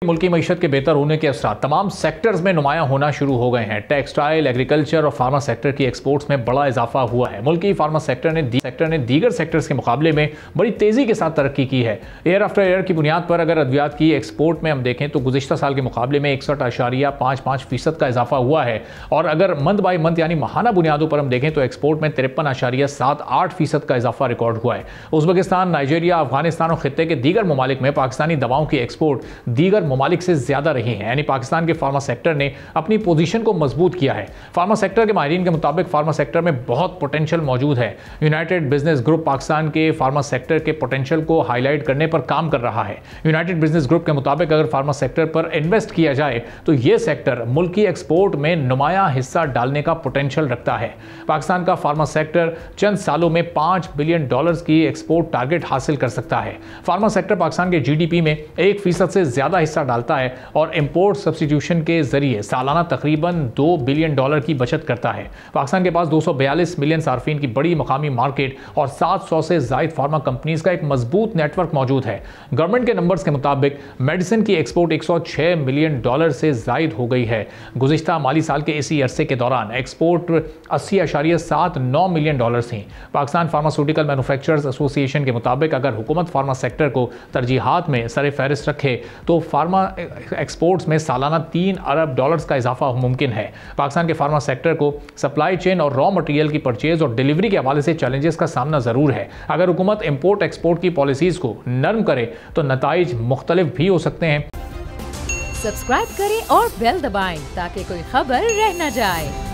मुल्की मईशत के बेहतर होने के असरात तमाम सेक्टर्स में नुमायां होना शुरू हो गए हैं। टेक्सटाइल, एग्रीकल्चर और फार्मा सेक्टर की एक्सपोर्ट्स में बड़ा इजाफा हुआ है। मुल्की फार्मा सेक्टर ने दीगर सेक्टर्स के मुकाबले में बड़ी तेज़ी के साथ तरक्की की है। ईयर आफ्टर ईयर की बुनियाद पर अगर अद्वियात की एक्सपोर्ट में हम देखें तो गुज़िश्ता साल के मुकाबले में 61.55% का इजाफा हुआ है। और अगर मंथ बाई मंथ यानी माहाना बुनियादों पर हम देखें तो एक्सपोर्ट में 53.78% का इजाफा रिकॉर्ड हुआ है। उज़्बेकिस्तान, नाइजीरिया, अफगानिस्तान और खित्ते के दीगर ममालिक में पाकिस्तानी दवाओं की एक्सपोर्ट दीगर ममालिक से ज्यादा रही है। यानी पाकिस्तान के फार्मा सेक्टर ने अपनी पोजीशन को मजबूत किया है। फार्मा सेक्टर के माहिरीन के मुताबिक फार्मा सेक्टर में बहुत पोटेंशियल मौजूद है। यूनाइटेड बिजनेस ग्रुप पाकिस्तान के फार्मा सेक्टर के पोटेंशियल को हाईलाइट करने पर काम कर रहा है। यूनाइटेड बिजनेस ग्रुप के मुताबिक अगर फार्मा सेक्टर पर इन्वेस्ट किया जाए तो यह सेक्टर मुल्की एक्सपोर्ट में नुमाया हिस्सा डालने का पोटेंशियल रखता है। पाकिस्तान का फार्मा सेक्टर चंद सालों में $5 बिलियन की एक्सपोर्ट टारगेट हासिल कर सकता है। फार्मा सेक्टर पाकिस्तान के GDP में 1% से ज्यादा हिस्सा डालता है और इंपोर्ट सब्स्टिट्यूशन के जरिए सालाना तकरीबन $2 बिलियन की बचत करता है। पाकिस्तान के पास 242 मिलियन सार्फिन की बड़ी मकामी मार्केट और 700 से ज्यादा फार्मा कंपनीज का एक मजबूत नेटवर्क मौजूद है। गवर्नमेंट के नंबर्स के मुताबिक मेडिसिन की एक्सपोर्ट $106 मिलियन से जायद हो गई है। गुज़िश्ता माली साल के इसी अरसे के दौरान एक्सपोर्ट 80.79 मिलियन डॉलर थी। पाकिस्तान फार्मास्यूटिकल मैन्युफैक्चरर्स एसोसिएशन के मुताबिक अगर हुकूमत फार्मा सेक्टर को तरजीहात में सर फहरिस्त रखे तो फार्मा एक्सपोर्ट्स में सालाना $3 अरब का इजाफा मुमकिन है। पाकिस्तान के फार्मा सेक्टर को सप्लाई चेन और रॉ मटेरियल की परचेज और डिलीवरी के हवाले से चैलेंजेस का सामना जरूर है। अगर हुकूमत इंपोर्ट एक्सपोर्ट की पॉलिसीज को नरम करे तो नताइज मुख्तलिफ भी हो सकते हैं। सब्सक्राइब करें और बेल दबाएं ताकि कोई खबर रह न जाए।